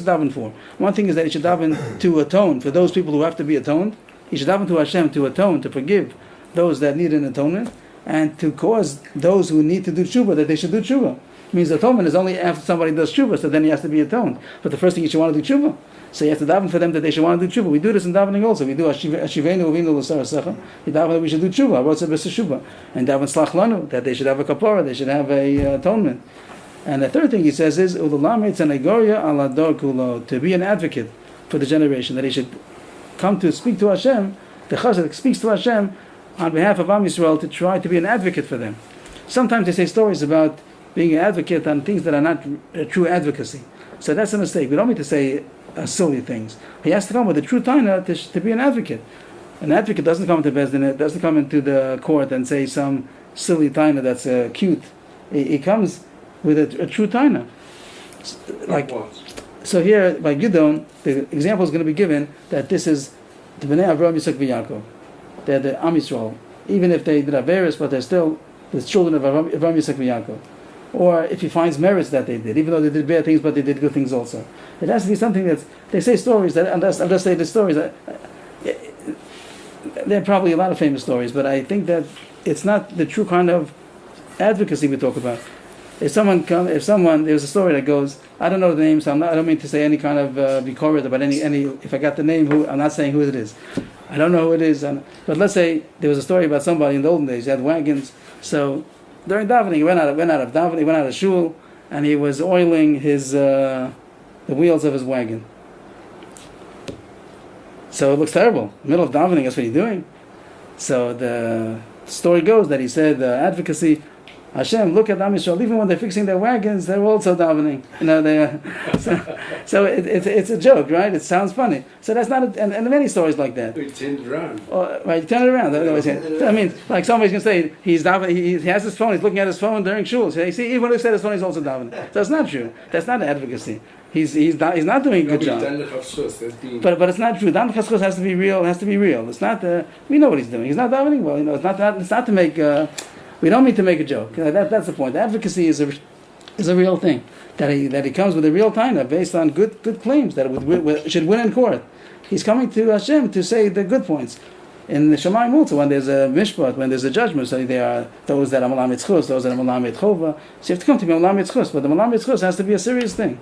daven for. One thing is that he should daven to atone for those people who have to be atoned. He should daven to Hashem to atone, to forgive those that need an atonement, and to cause those who need to do tshuva that they should do tshuva. It means atonement is only after somebody does tshuva, so then he has to be atoned. But the first thing you should want to do tshuva. So you have to daven for them that they should want to do tshuva. We do this in davening also. We do Ashivenu Uvinu L'Sarasecha. We daven that we should do tshuva. Arotza B'Seshuva. And daven Slach Lanu, that they should have a kapara, they should have a atonement. And the third thing he says is Ululamitz and Agoria Alador Kulo, to be an advocate for the generation, that he should come to speak to Hashem. The Chassid speaks to Hashem on behalf of Am Yisrael to try to be an advocate for them. Sometimes they say stories about being an advocate on things that are not true advocacy. So that's a mistake. We don't mean to say silly things. He has to come with a true taina to be an advocate. An advocate doesn't come to Bezdin, doesn't come into the court and say some silly taina that's cute. He comes with a true taina. So here by Gidon, the example is going to be given that this is the Bnei Avraham, Yitzchak, v'Yaakov. They're the Am Yisrael. Even if they did Averis, but they're still the children of Avraham, Yitzchak, v'Yaakov. Or if he finds merits that they did, even though they did bad things, but they did good things also. It has to be something that they say stories that unless they did stories. There are probably a lot of famous stories, but I think that it's not the true kind of advocacy we talk about. There's a story that goes, I don't know the name, so I don't mean to say any kind of bikoret about any. If I got the name, I'm not saying who it is. I don't know who it is, but let's say there was a story about somebody in the olden days. He had wagons, so during davening, he went out of davening, he went out of shul, and he was oiling his the wheels of his wagon. So it looks terrible. In the middle of davening, that's what he's doing. So the story goes that he said, advocacy, Hashem, look at Am Yisrael. Even when they're fixing their wagons, they're also davening. So it's a joke, right? It sounds funny. So that's not, and many stories like that. We turned around. Right, turn it around. I mean, like somebody's going to say, he's davening, he has his phone, he's looking at his phone during shul. So you see, even when he said his phone, he's also davening. So that's not true. That's not advocacy. He's not doing a good job. But it's not true. Dan Chassidus has to be real. It's not. We know what he's doing. He's not davening well. It's not to make. We don't mean to make a joke. That's the point. Advocacy is a real thing. That he comes with a real taina based on good claims that it should win in court. He's coming to Hashem to say the good points. In the Shemayim also, when there's a mishpat, when there's a judgment, so there are those that are malam mitzchus, those that are malam mitchova. So you have to come to be malam mitzchus, but the malam mitzchus has to be a serious thing.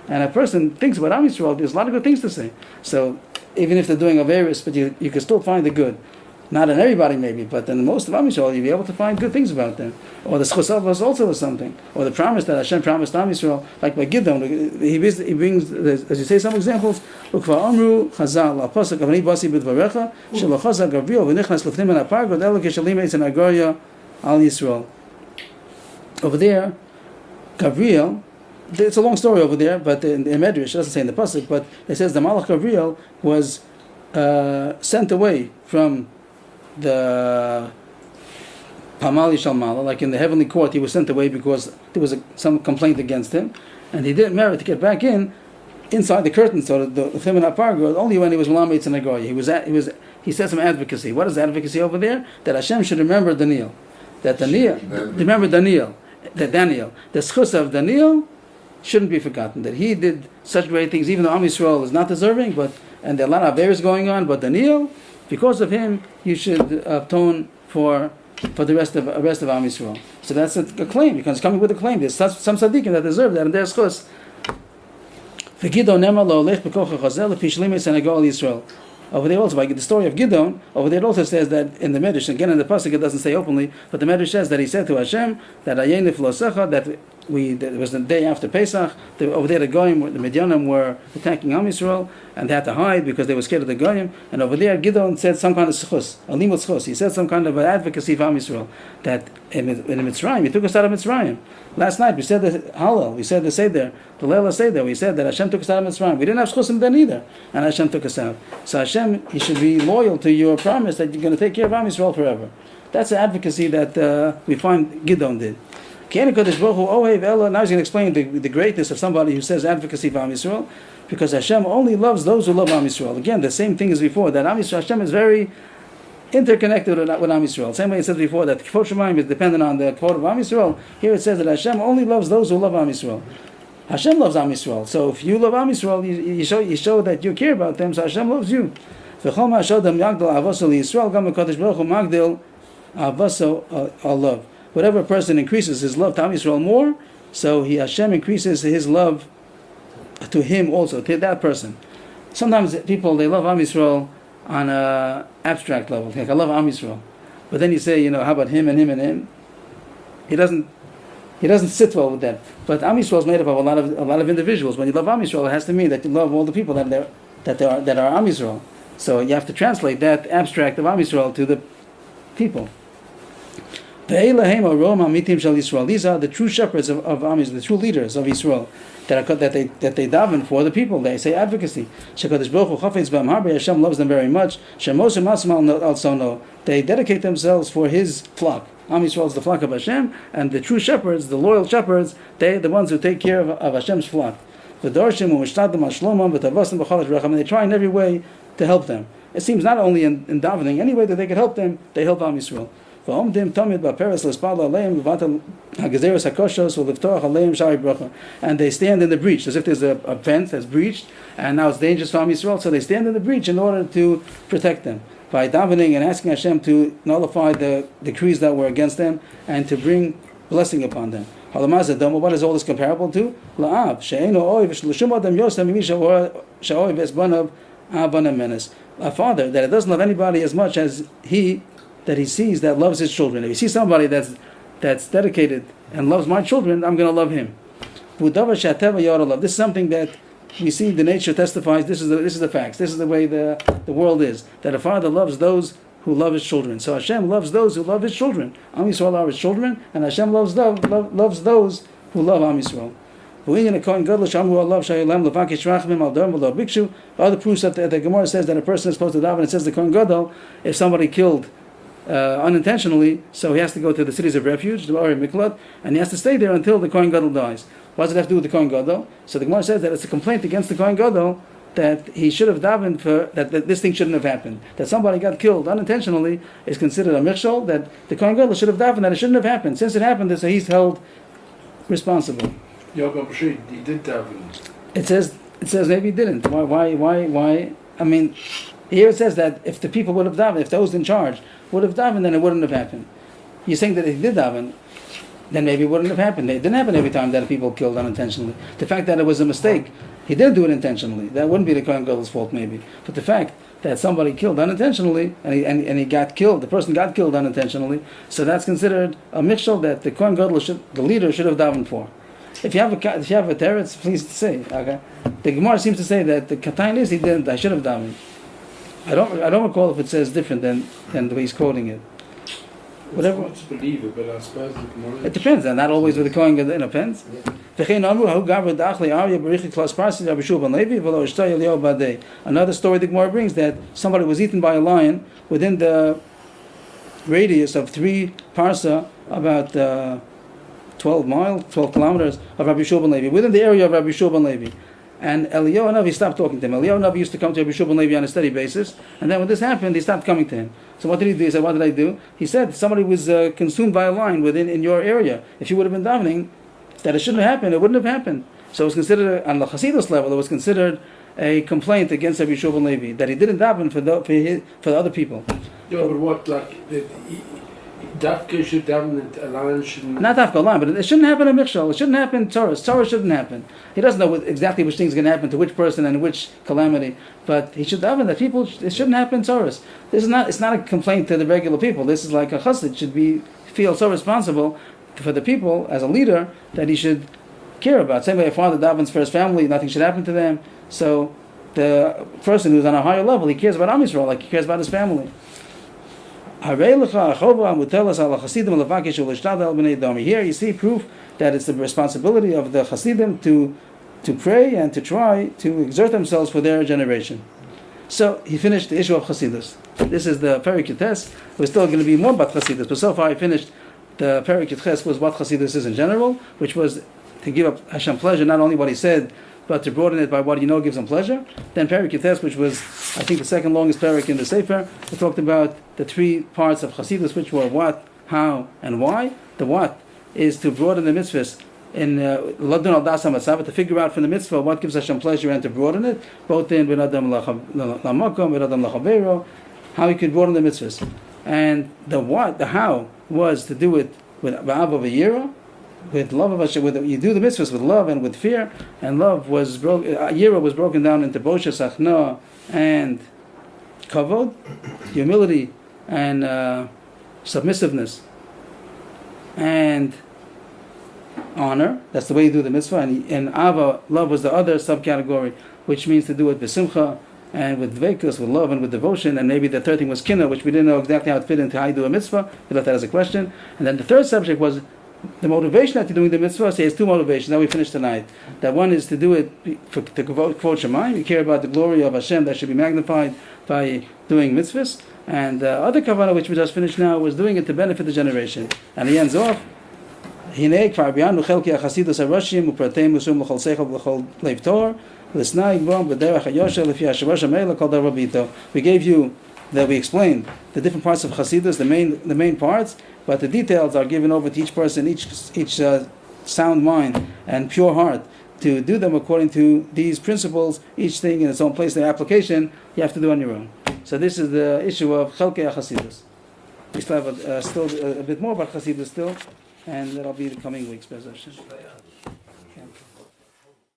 And a person thinks about Am Yisrael, there's a lot of good things to say. So even if they're doing Averis, but you can still find the good. Not in everybody maybe, but in most of Am Yisrael, you'll be able to find good things about them. Or the Schusavas also is something. Or the promise that Hashem promised Am Yisrael, like by Gideon, he brings, as you say, some examples. Ukva Amru, Chazal, Al-Pasuk, Avani Basi B'dvarecha, Shelo Chazal Gabriel, V'nichnas Lefnim En HaPargo, Delo Keshalim Eitz En Agoria Al Yisrael. Over there, Gabriel, it's a long story over there, but in Medrash, it doesn't say in the Pasuk, but it says the Malach Gabriel was sent away from the Pamali Shalmala, like in the heavenly court, he was sent away because there was some complaint against him, and he didn't merit to get back inside the curtain, so the Feminine Pargo, only when he was Malam Eitz Nagoy. He said some advocacy. What is advocacy over there? That Hashem should remember Daniel. That Daniel, the schus of Daniel shouldn't be forgotten. That he did such great things, even though Am Yisrael is not deserving, and there are a lot of affairs going on, but Daniel, because of him, you should atone for the rest of Am Yisrael. So that's a claim, because it's coming with a claim. There's some tzaddikim that deserve that, and there's schus. Over there also, by the story of Gideon, over there it also says that in the Medrash, again in the Pasuk it doesn't say openly, but the Medrash says that he said to Hashem that Ayenif Losecha, that it was the day after Pesach, over there the Goyim, the Midianim were attacking Am Yisrael, and they had to hide because they were scared of the Goyim, and over there Gideon said some kind of schus, a limut schus, he said some kind of advocacy for Am Yisrael, that in Mitzrayim, he took us out of Mitzrayim. Last night we said the Hallel, we said the Seder, the Leila Seder, we said that Hashem took us out of Mitzrayim. We didn't have schusim then either, and Hashem took us out. So Hashem, you should be loyal to your promise that you're going to take care of Am Yisrael forever. That's the advocacy that we find Gideon did. Now he's going to explain the greatness of somebody who says advocacy for Am Yisrael, because Hashem only loves those who love Am Yisrael. Again, the same thing as before, that Am Yisrael, Hashem is very interconnected with Am Yisrael. Same way it says before that Kfot Shemaim is dependent on the quote of Am Yisrael. Here it says that Hashem only loves those who love Am Yisrael. Hashem loves Am Yisrael. So if you love Am Yisrael, you show that you care about them. So Hashem loves you. Whatever a person increases his love to Am Yisrael more, so Hashem increases his love to him also, to that person. Sometimes people, they love Am Yisrael on an abstract level. Like, I love Am Yisrael. But then you say, how about him and him and him? He doesn't sit well with that. But Am Yisrael is made up of a lot of individuals. When you love Am Yisrael, it has to mean that you love all the people that are Am Yisrael. So you have to translate that abstract of Am Yisrael to the people. These are the true shepherds of Am Yisrael, the true leaders of Yisrael that they daven for the people. They say advocacy. Hashem loves them very much. They dedicate themselves for His flock. Am Yisrael is the flock of Hashem, and the true shepherds, the loyal shepherds, they're the ones who take care of Hashem's flock. And they try in every way to help them. It seems not only in davening, any way that they can help them, they help Am Yisrael. And they stand in the breach, as if there's a vent that's breached, and now it's dangerous for Am Yisrael, so they stand in the breach in order to protect them, by davening and asking Hashem to nullify the decrees that were against them, and to bring blessing upon them. What is all this comparable to? A father that doesn't love anybody as much as he sees that loves his children. If you see somebody that's dedicated and loves my children, I'm going to love him. This is something that we see the nature testifies. This is the facts. This is the way the world is. That a father loves those who love his children. So Hashem loves those who love his children. Am Yisrael are his children, and Hashem loves those who love Am Yisrael. Other proofs that the Gemara says that a person is supposed to daven. It says the Kohen Gadol, if somebody killed unintentionally, so he has to go to the cities of refuge, the Ari Miklat, and he has to stay there until the Kohen Gadol dies. What does it have to do with the Kohen Gadol? So the Gemara says that it's a complaint against the Kohen Gadol that he should have davened for that this thing shouldn't have happened. That somebody got killed unintentionally is considered a michshol, that the Kohen Gadol should have davened that it shouldn't have happened. Since it happened, so he's held responsible. He did daven. It says maybe he didn't. Why? I mean, here it says that if the people would have davened, if those in charge would have davened, then it wouldn't have happened. You're saying that if he did daven, then maybe it wouldn't have happened. It didn't happen every time that people killed unintentionally. The fact that it was a mistake, he did do it intentionally. That wouldn't be the Kohen Gadol's fault, maybe. But the fact that somebody killed unintentionally, and he got killed, the person got killed unintentionally, so that's considered a michshol that the Kohen Gadol, the leader, should have davened for. If you have a teretz, please say. Okay, the Gemara seems to say that the katayin is he didn't. I should have davened. I don't recall if it says different than the way he's quoting it. Whatever. It's hard to believe it, but I suppose the Gemara. It depends. Not always with the Kohen Gadol. It depends. Another story the Gemara brings that somebody was eaten by a lion within the radius of 3 parsa, about 12 kilometers of Rabbi Shua ben Levi, within the area of Rabbi Shua ben Levi. And Eliyahu Navi stopped talking to him. Eliyahu Navi used to come to Rabbi Shua ben Levi on a steady basis, and then when this happened, he stopped coming to him. So what did he do? He said, what did I do? He said, somebody was consumed by a lion in your area. If you would have been davening, that it shouldn't have happened, it wouldn't have happened. So it was considered, on the Chassidus level, it was considered a complaint against Rabbi Shua ben Levi, that he didn't daven for the other people. Yeah, but what, like, Dafka should daven, a lion shouldn't... Not Dafka, a lion, but it shouldn't happen in Michshol. It shouldn't happen in Torah. Torah shouldn't happen. He doesn't know exactly which thing is going to happen to which person and which calamity, but he should daven that people, it shouldn't happen in Torah. It's not a complaint to the regular people. This is like a chassid should feel so responsible for the people as a leader that he should care about. Same way a father davens for his family, nothing should happen to them. So the person who's on a higher level, he cares about Am Yisrael like he cares about his family. Here you see proof that it's the responsibility of the Chassidim to pray and to try to exert themselves for their generation. So he finished the issue of Chassidus. This is the Perek Yutes. We're still going to be more about Chassidus, but so far I finished the Perek Yutes was what Chassidus is in general, which was to give up Hashem pleasure, not only what he said, but to broaden it by what gives him pleasure. Then Perek Yutes, which was, I think, the second longest Perek in the Sefer, we talked about the 3 parts of Chassidus, which were what, how, and why. The what is to broaden the mitzvahs in Ladun al Dasa Matzah, to figure out from the mitzvah what gives Hashem pleasure and to broaden it, both in Ben Adam Lamakom, Ben Adam Lachavero, how you could broaden the mitzvahs. And the how was to do it with Ba'av of a Yira, with love of Hashem. You do the mitzvahs with love and with fear, and love was Yira was broken down into Bosha, Sachna, and Kavod, humility and submissiveness and honor. That's the way you do the mitzvah. And Ava, love, was the other subcategory, which means to do it with simcha and with dveikus, with love and with devotion. And maybe the third thing was kinna, which we didn't know exactly how it fit into how you do a mitzvah. We left that as a question. And then the third subject was the motivation that you're doing the mitzvah. So he has 2 motivations. Now we finished to that one is to do it to quote Shemaim. You care about the glory of Hashem that should be magnified by doing mitzvahs. And the other kavanah, which we just finished now, was doing it to benefit the generation. And he ends off, we gave you the we explained the different parts of Chassidus, the main parts, but the details are given over to each person, each sound mind and pure heart, to do them according to these principles, each thing in its own place. The application you have to do on your own. So this is the issue of Chelkei Chassidus. We still have a bit more about Chassidus still, and that'll be the coming weeks.